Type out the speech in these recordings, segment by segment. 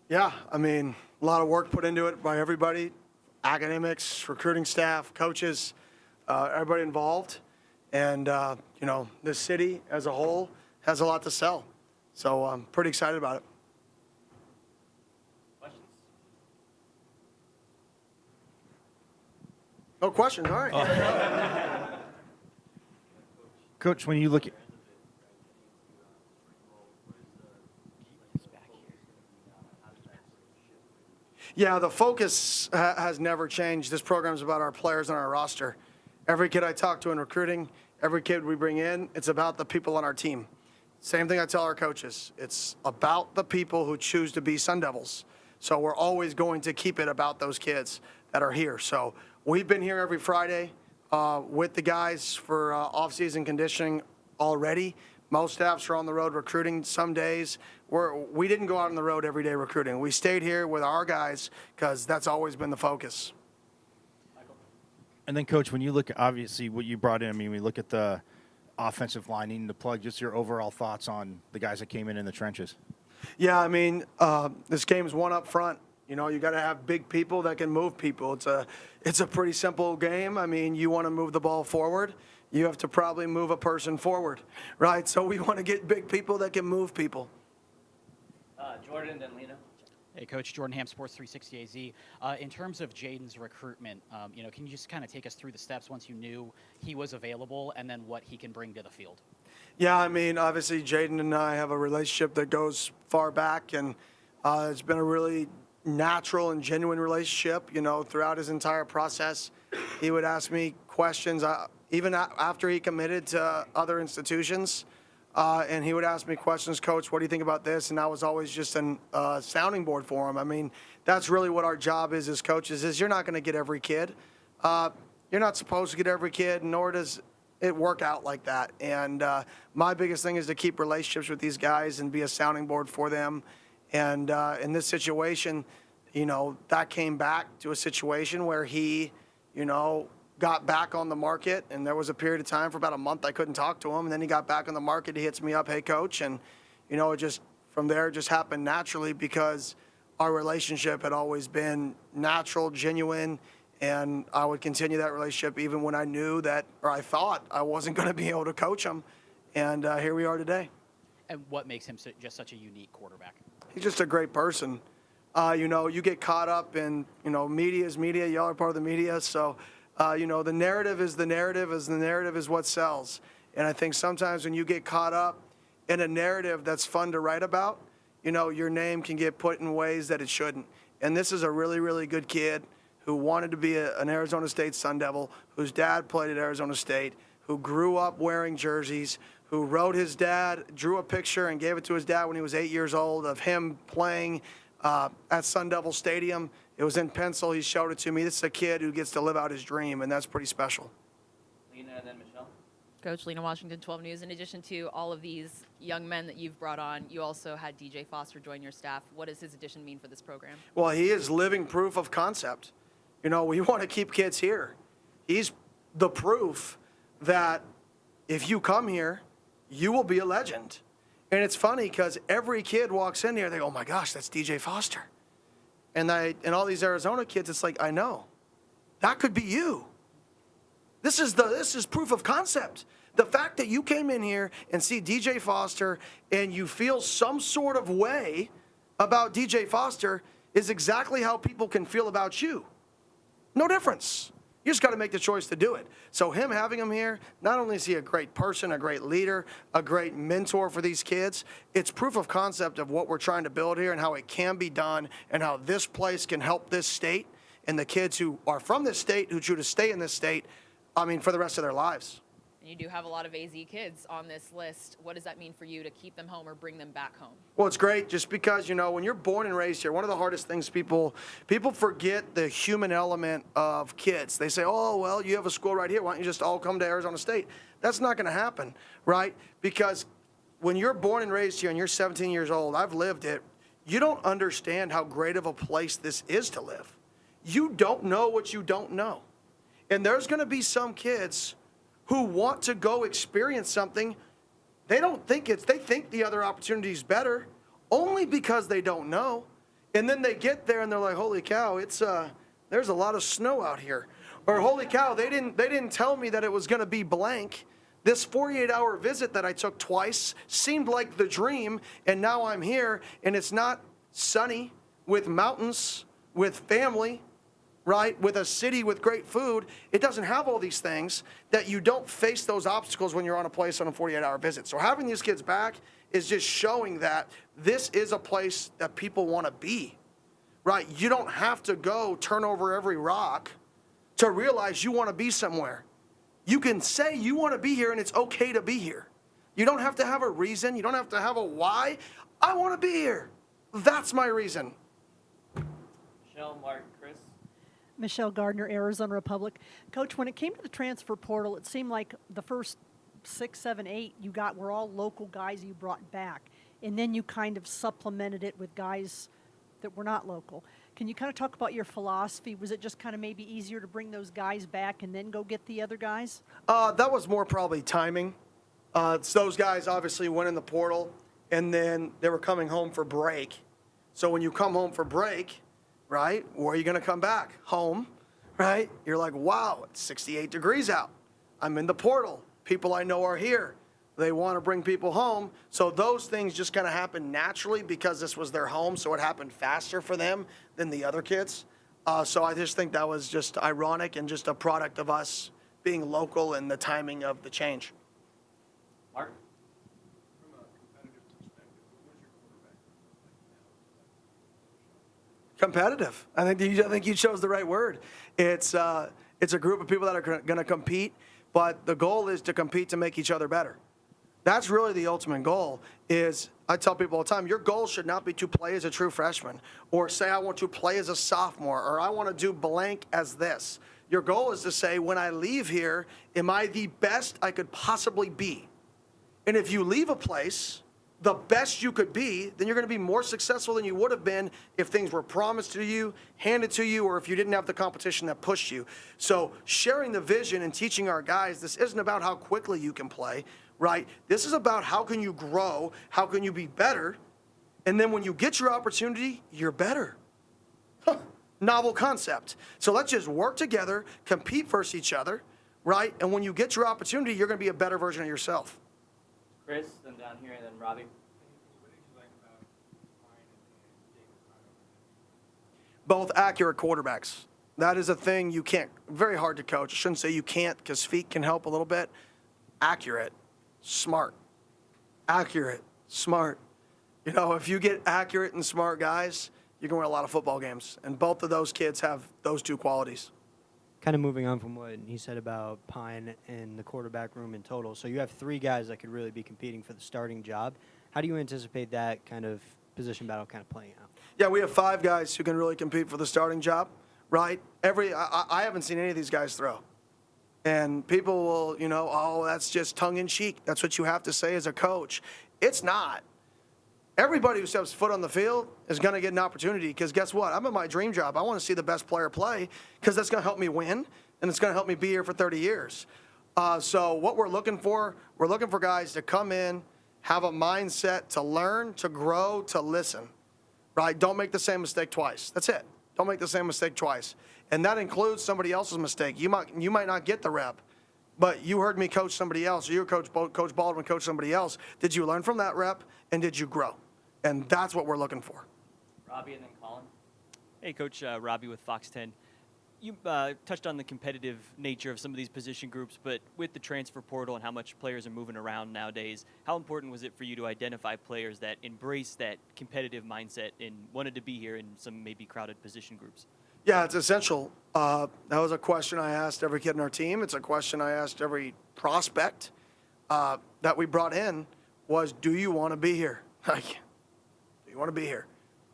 Yeah, I mean, a lot of work put into it by everybody, academics, recruiting staff, coaches, everybody involved. And, this city as a whole has a lot to sell. So I'm pretty excited about it. Questions? No questions, all right. Coach, when you look at Yeah, the focus has never changed. This program is about our players on our roster. Every kid I talk to in recruiting, every kid we bring in, it's about the people on our team. Same thing I tell our coaches. It's about the people who choose to be Sun Devils. So we're always going to keep it about those kids that are here. So we've been here every Friday with the guys for off-season conditioning already. Most staffs are on the road recruiting some days. We didn't go out on the road every day recruiting. We stayed here with our guys because that's always been the focus. And then, Coach, when you look at, obviously, what you brought in, I mean, we look at the offensive line needing to plug, just your overall thoughts on the guys that came in the trenches. Yeah, I mean, this game's one up front. You got to have big people that can move people. It's a pretty simple game. I mean, you want to move the ball forward, you have to probably move a person forward, right? So we want to get big people that can move people. Jordan, then Lena. Hey, Coach, Jordan Ham, Sports 360 AZ. In terms of Jaden's recruitment, can you just kind of take us through the steps once you knew he was available and then what he can bring to the field? Yeah, I mean, obviously Jaden and I have a relationship that goes far back, and it's been a really natural and genuine relationship, throughout his entire process. He would ask me questions, even after he committed to other institutions. And he would ask me questions, Coach, what do you think about this? And I was always just a sounding board for him. I mean, that's really what our job is as coaches, is you're not going to get every kid. You're not supposed to get every kid, nor does it work out like that. And my biggest thing is to keep relationships with these guys and be a sounding board for them. And in this situation, that came back to a situation where he, got back on the market, and there was a period of time for about a month I couldn't talk to him, and then he got back on the market. He hits me up, hey, Coach, and, it just, from there, it just happened naturally because our relationship had always been natural, genuine, and I would continue that relationship even when I knew that, or I thought I wasn't going to be able to coach him, and here we are today. And what makes him just such a unique quarterback? He's just a great person. You get caught up in, media is media. Y'all are part of the media, so the narrative is the narrative, is what sells. And I think sometimes when you get caught up in a narrative that's fun to write about, your name can get put in ways that it shouldn't. And this is a really, really good kid who wanted to be an Arizona State Sun Devil, whose dad played at Arizona State, who grew up wearing jerseys, who wrote his dad, drew a picture and gave it to his dad when he was 8 years old of him playing at Sun Devil Stadium. It was in pencil. He showed it to me. This is a kid who gets to live out his dream, and that's pretty special. Lena, and then Michelle. Coach, Lena, Washington 12 News. In addition to all of these young men that you've brought on, you also had DJ Foster join your staff. What does his addition mean for this program? Well, he is living proof of concept. We want to keep kids here. He's the proof that if you come here, you will be a legend. And it's funny because every kid walks in here, they go, oh my gosh, that's DJ Foster. And all these Arizona kids, it's like, I know. That could be you. This is proof of concept. The fact that you came in here and see DJ Foster and you feel some sort of way about DJ Foster is exactly how people can feel about you. No difference. You just got to make the choice to do it. So having him here, not only is he a great person, a great leader, a great mentor for these kids, it's proof of concept of what we're trying to build here and how it can be done and how this place can help this state and the kids who are from this state who choose to stay in this state, for the rest of their lives. And you do have a lot of AZ kids on this list. What does that mean for you to keep them home or bring them back home? Well, it's great just because, when you're born and raised here, one of the hardest things people forget the human element of kids. They say, oh, well, you have a school right here. Why don't you just all come to Arizona State? That's not going to happen, right? Because when you're born and raised here and you're 17 years old, I've lived it, you don't understand how great of a place this is to live. You don't know what you don't know. And there's going to be some kids who want to go experience something. They think the other opportunity is better only because they don't know. And then they get there and they're like, holy cow, there's a lot of snow out here. Or holy cow, they didn't tell me that it was going to be blank. This 48-hour visit that I took twice seemed like the dream, and now I'm here, and it's not sunny with mountains, with family, right, with a city with great food. It doesn't have all these things that you don't face those obstacles when you're on a place on a 48-hour visit. So having these kids back is just showing that this is a place that people want to be, right? You don't have to go turn over every rock to realize you want to be somewhere. You can say you want to be here, and it's okay to be here. You don't have to have a reason. You don't have to have a why. I want to be here. That's my reason. Michelle, Mark, Chris. Michelle Gardner, Arizona Republic. Coach, when it came to the transfer portal, it seemed like the first 6, 7, 8 you got were all local guys you brought back. And then you kind of supplemented it with guys that were not local. Can you kind of talk about your philosophy? Was it just kind of maybe easier to bring those guys back and then go get the other guys? That was more probably timing. Those guys obviously went in the portal, and then they were coming home for break. So when you come home for break, right, where are you going to come back? Home, right? You're like, wow, it's 68 degrees out. I'm in the portal. People I know are here. They want to bring people home. So those things just kind of happened naturally because this was their home, so it happened faster for them than the other kids. So I just think that was just ironic and just a product of us being local and the timing of the change. Mark. From a competitive perspective, what was your quarterback like now? Competitive. I think you chose the right word. It's a group of people that are going to compete, but the goal is to compete to make each other better. That's really the ultimate goal. Is I tell people all the time, your goal should not be to play as a true freshman or say I want to play as a sophomore or I want to do blank as this. Your goal is to say, when I leave here, am I the best I could possibly be? And if you leave a place the best you could be, then you're going to be more successful than you would have been if things were promised to you, handed to you, or if you didn't have the competition that pushed you. So sharing the vision and teaching our guys, this isn't about how quickly you can play, right? This is about how can you grow, how can you be better, and then when you get your opportunity, you're better. Huh. Novel concept. So let's just work together, compete versus each other, right? And when you get your opportunity, you're going to be a better version of yourself. Chris, then down here, and then Robbie. What did you like about Ryan and Jaden Rashada? Both accurate quarterbacks. That is a thing you can't, very hard to coach. I shouldn't say you can't because feet can help a little bit. Accurate, smart. Accurate, smart. You know, if you get accurate and smart guys, you can win a lot of football games. And both of those kids have those two qualities. Kind of moving on from what he said about Pine and the quarterback room in total. So you have 3 guys that could really be competing for the starting job. How do you anticipate that kind of position battle kind of playing out? Yeah, we have 5 guys who can really compete for the starting job, right? I haven't seen any of these guys throw. And people will, oh, that's just tongue-in-cheek. That's what you have to say as a coach. It's not. Everybody who steps foot on the field is going to get an opportunity because guess what? I'm in my dream job. I want to see the best player play because that's going to help me win, and it's going to help me be here for 30 years. So what we're looking for guys to come in, have a mindset to learn, to grow, to listen, right? Don't make the same mistake twice. That's it. Don't make the same mistake twice. And that includes somebody else's mistake. You might not get the rep, but you heard me coach somebody else, or you Coach Baldwin coach somebody else. Did you learn from that rep, and did you grow? And that's what we're looking for. Robbie and then Colin. Hey, Coach, Robbie with Fox 10. You touched on the competitive nature of some of these position groups, but with the transfer portal and how much players are moving around nowadays, how important was it for you to identify players that embrace that competitive mindset and wanted to be here in some maybe crowded position groups? Yeah, it's essential. That was a question I asked every kid in our team. It's a question I asked every prospect that we brought in was, do you want to be here? Like, do you want to be here?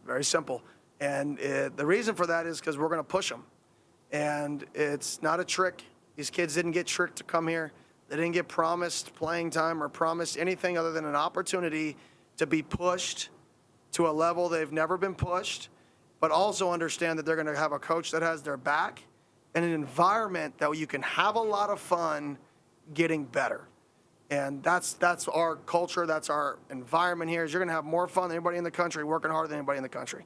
Very simple. And the reason for that is because we're going to push them. And it's not a trick. These kids didn't get tricked to come here. They didn't get promised playing time or promised anything other than an opportunity to be pushed to a level they've never been pushed, but also understand that they're going to have a coach that has their back and an environment that you can have a lot of fun getting better. And that's our culture. That's our environment here is you're going to have more fun than anybody in the country, working harder than anybody in the country.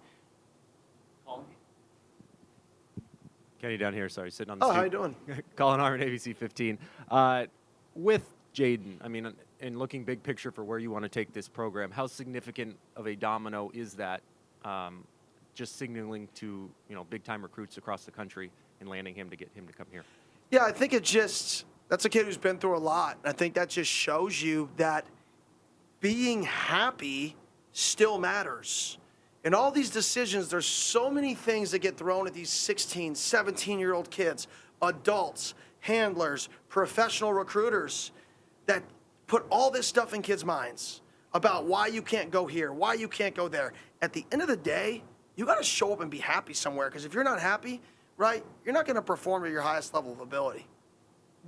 Kenny down here, sorry, sitting on the Oh, stoop. how you doing? Colin Harmon, ABC 15. With Jaden, I mean, and looking big picture for where you want to take this program, how significant of a domino is that just signaling to, big-time recruits across the country and landing him to get him to come here? Yeah, I think that's a kid who's been through a lot. I think that just shows you that being happy still matters. In all these decisions, there's so many things that get thrown at these 16, 17-year-old kids, adults, handlers, professional recruiters that put all this stuff in kids' minds about why you can't go here, why you can't go there. At the end of the day, you got to show up and be happy somewhere, because if you're not happy, right, you're not going to perform at your highest level of ability.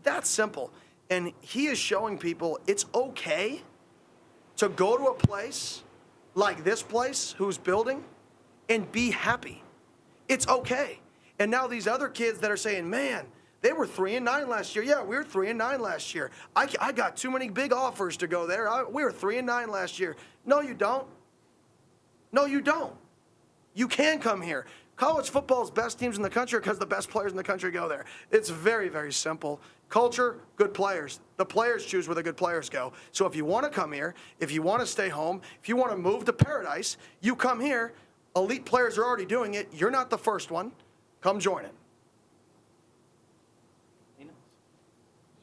That's simple. And he is showing people it's okay to go to a place like this place who's building and be happy. It's okay. And now these other kids that are saying, man, they were 3-9 last year. Yeah, we were 3-9 last year. I got too many big offers to go there. We were 3-9 last year. No, you don't. No, you don't. You can come here. College football's best teams in the country because the best players in the country go there. It's very, very simple. Culture, good players. The players choose where the good players go. So if you want to come here, if you want to stay home, if you want to move to paradise, you come here. Elite players are already doing it. You're not the first one. Come join it. Nina?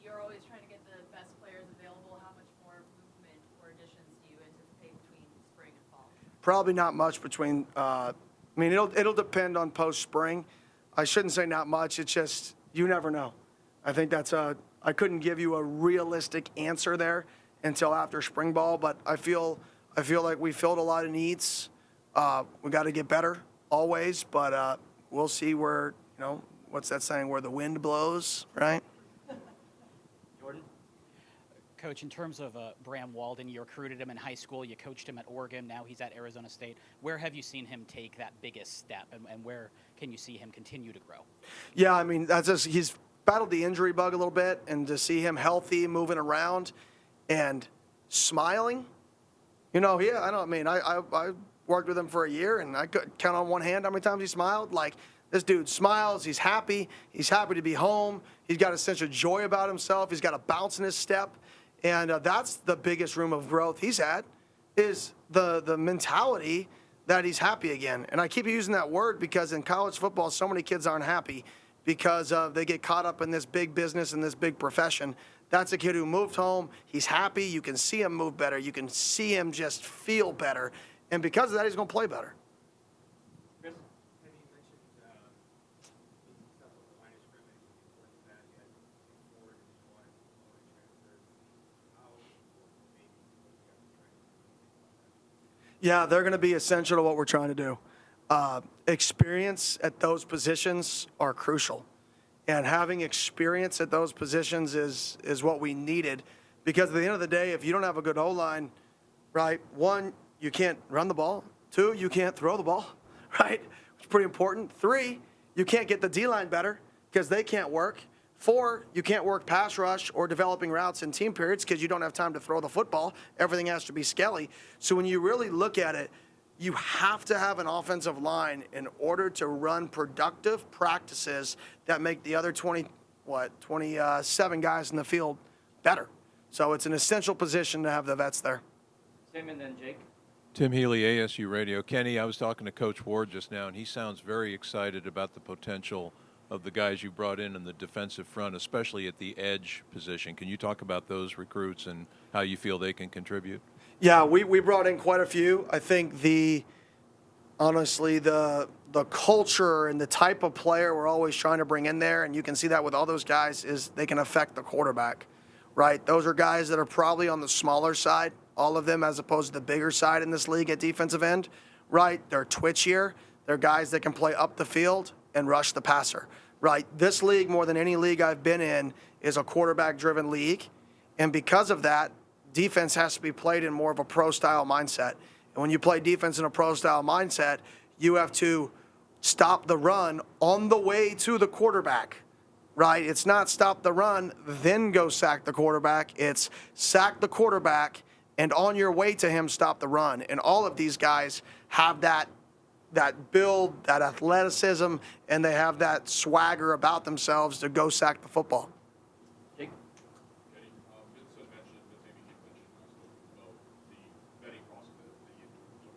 You're always trying to get the best players available. How much more movement or additions do you anticipate between spring and fall? Probably not much between. It'll depend on post spring. I shouldn't say not much. It's just you never know. I think I couldn't give you a realistic answer there until after spring ball, but I feel like we filled a lot of needs. We got to get better always, but we'll see where, what's that saying, where the wind blows, right? Jordan? Coach, in terms of Bram Walden, you recruited him in high school, you coached him at Oregon, now he's at Arizona State. Where have you seen him take that biggest step, and where can you see him continue to grow? Yeah, he's battled the injury bug a little bit, and to see him healthy, moving around, and smiling, I worked with him for a year, and I could count on one hand how many times he smiled. Like, this dude smiles, he's happy to be home, he's got a sense of joy about himself, he's got a bounce in his step, and that's the biggest room of growth he's had, is the mentality that he's happy again. And I keep using that word because in college football, so many kids aren't happy because they get caught up in this big business and this big profession. That's a kid who moved home. He's happy. You can see him move better. You can see him just feel better. And because of that, he's going to play better. Chris? Kenny, you mentioned the stuff with the line of scrimmage, the importance of that. You had four Division I transfers. How important maybe those guys are trying to do? Yeah, they're going to be essential to what we're trying to do. Experience at those positions are crucial. And having experience at those positions is what we needed. Because at the end of the day, if you don't have a good O-line, right, one, you can't run the ball. Two, you can't throw the ball, right? It's pretty important. Three, you can't get the D-line better because they can't work. Four, you can't work pass rush or developing routes in team periods because you don't have time to throw the football. Everything has to be skelly. So when you really look at it, you have to have an offensive line in order to run productive practices that make the other 27 guys in the field better. So it's an essential position to have the vets there. Tim and then Jake? Tim Healy, ASU Radio. Kenny, I was talking to Coach Ward just now, and he sounds very excited about the potential of the guys you brought in the defensive front, especially at the edge position. Can you talk about those recruits and how you feel they can contribute? Yeah, we brought in quite a few. I think honestly, the culture and the type of player we're always trying to bring in there, and you can see that with all those guys, is they can affect the quarterback, right? Those are guys that are probably on the smaller side, all of them, as opposed to the bigger side in this league at defensive end, right? They're twitchier. They're guys that can play up the field and rush the passer, right? This league, more than any league I've been in, is a quarterback-driven league, and because of that, defense has to be played in more of a pro-style mindset. And when you play defense in a pro-style mindset, you have to stop the run on the way to the quarterback, right? It's not stop the run, then go sack the quarterback. It's sack the quarterback, and on your way to him, stop the run. And all of these guys have that that build, that athleticism, and they have that swagger about themselves to go sack the football. Jake? Vince mentioned, but maybe he mentioned about the vetting process that you do.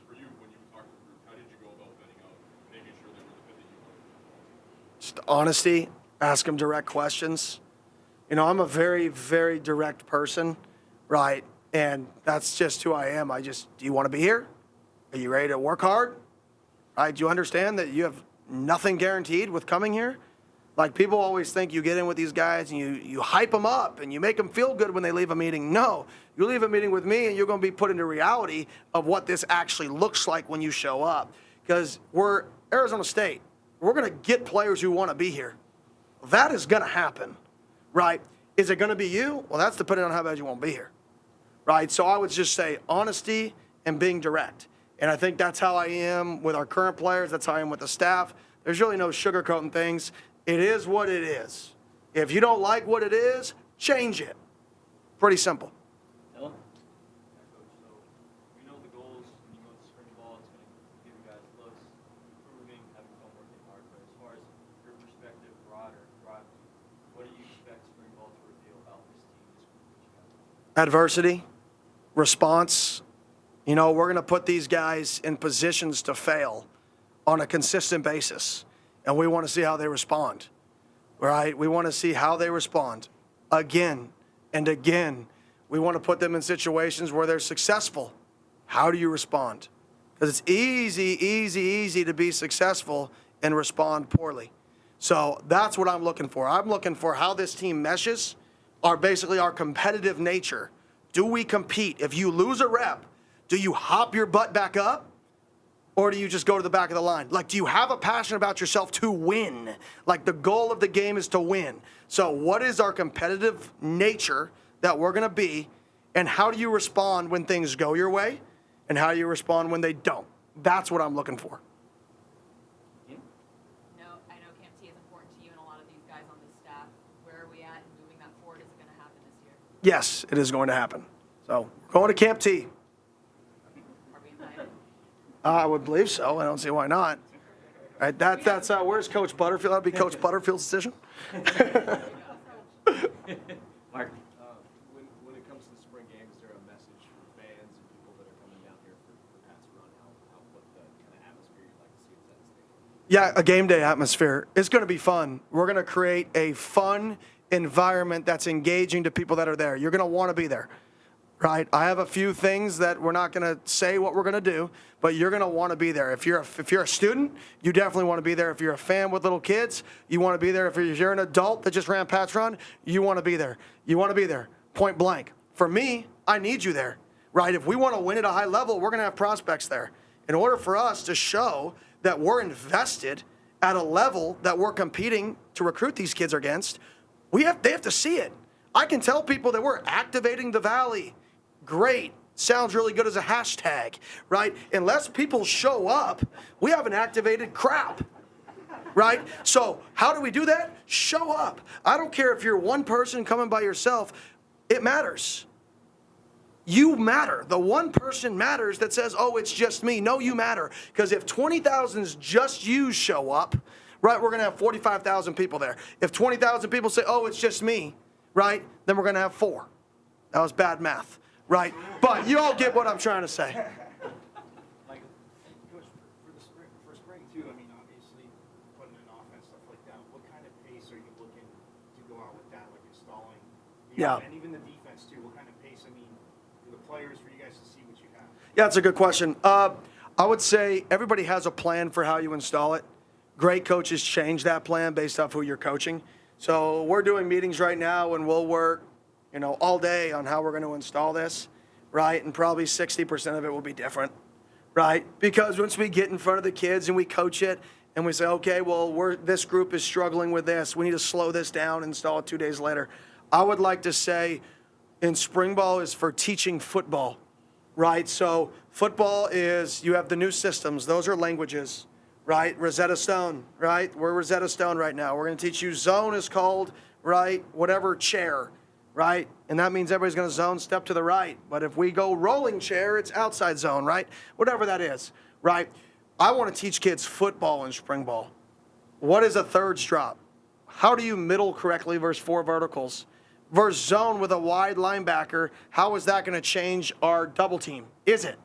For you, when you talk to the group, how did you go about vetting out, making sure they were the fit that you wanted? Just honesty, ask them direct questions. You know, I'm a very, very direct person, right? And that's just who I am. Do you want to be here? Are you ready to work hard? Right? Do you understand that you have nothing guaranteed with coming here? Like, people always think you get in with these guys and you hype them up and you make them feel good when they leave a meeting. No, you leave a meeting with me and you're going to be put into reality of what this actually looks like when you show up. Because we're Arizona State. We're going to get players who want to be here. That is going to happen, right? Is it going to be you? Well, that's depending on how bad you want to be here, right? So I would just say honesty and being direct. And I think that's how I am with our current players. That's how I am with the staff. There's really no sugarcoating things. It is what it is. If you don't like what it is, change it. Pretty simple. Dylan? Coach, so we know the goals, and you know the spring ball, it's going to give you guys looks, improving, having fun working hard. But as far as your perspective, broadly, what do you expect spring ball to reveal about this team, this group that you have? Adversity, response. You know, we're going to put these guys in positions to fail on a consistent basis, and we want to see how they respond, right? We want to see how they respond again and again. We want to put them in situations where they're successful. How do you respond? Because it's easy to be successful and respond poorly. So that's what I'm looking for. I'm looking for how this team meshes, basically our competitive nature. Do we compete? If you lose a rep, do you hop your butt back up? Or do you just go to the back of the line? Like, do you have a passion about yourself to win? Like, the goal of the game is to win. So what is our competitive nature that we're going to be? And how do you respond when things go your way? And how do you respond when they don't? That's what I'm looking for. No, I know Camp T is important to you and a lot of these guys on this staff. Where are we at in moving that forward? Is it going to happen this year? Yes, it is going to happen. So we're going to Camp T. Are we invited? I would believe so. I don't see why not. Right, that's where's Coach Butterfield? That'd be Coach Butterfield's decision. Mark? When it comes to the spring game, is there a message for fans and people that are coming down here for Pat's run? What the kind of atmosphere you'd like to see at that stadium? Yeah, a game day atmosphere. It's going to be fun. We're going to create a fun environment that's engaging to people that are there. You're going to want to be there, right? I have a few things that we're not going to say what we're going to do, but you're going to want to be there. If you're a student, you definitely want to be there. If you're a fan with little kids, you want to be there. If you're an adult that just ran Pat's Run, you want to be there. You want to be there, point blank. For me, I need you there, right? If we want to win at a high level, we're going to have prospects there. In order for us to show that we're invested at a level that we're competing to recruit these kids against, they have to see it. I can tell people that we're activating the Valley. Great. Sounds really good as a hashtag, right? Unless people show up, we haven't activated crap, right? So how do we do that? Show up. I don't care if you're one person coming by yourself. It matters. You matter. The one person matters that says, oh, it's just me. No, you matter. Because if 20,000's just you show up, right, we're going to have 45,000 people there. If 20,000 people say, oh, it's just me, right, then we're going to have 4. That was bad math, right? But you all get what I'm trying to say. Like, Coach, for spring too, I mean, obviously, putting in offense, stuff like that, what kind of pace are you looking to go out with that, like installing? And even the defense too, what kind of pace, I mean, for the players, for you guys to see what you have? Yeah, that's a good question. I would say everybody has a plan for how you install it. Great coaches change that plan based off who you're coaching. So we're doing meetings right now, and we'll work, all day on how we're going to install this, right? And probably 60% of it will be different, right? Because once we get in front of the kids and we coach it, and we say, okay, well, this group is struggling with this. We need to slow this down and install it 2 days later. I would like to say in spring ball is for teaching football, right? So football is, you have the new systems. Those are languages, right? Rosetta Stone, right? We're Rosetta Stone right now. We're going to teach you zone is called, right? Whatever chair, right? And that means everybody's going to zone step to the right. But if we go rolling chair, it's outside zone, right? Whatever that is, right? I want to teach kids football and spring ball. What is a thirds drop? How do you middle correctly versus 4 verticals? Versus zone with a wide linebacker, how is that going to change our double team? Is it?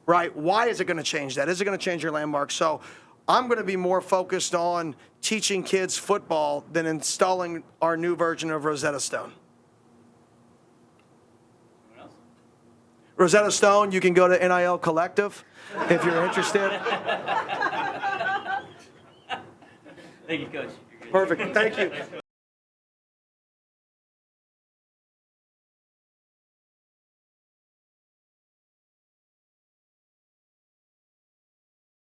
Right? Why is it going to change that? Is it going to change your landmark? So I'm going to be more focused on teaching kids football than installing our new version of Rosetta Stone. Anyone else? Rosetta Stone, you can go to NIL Collective if you're interested. Thank you, Coach. You're good. Perfect. Thank you.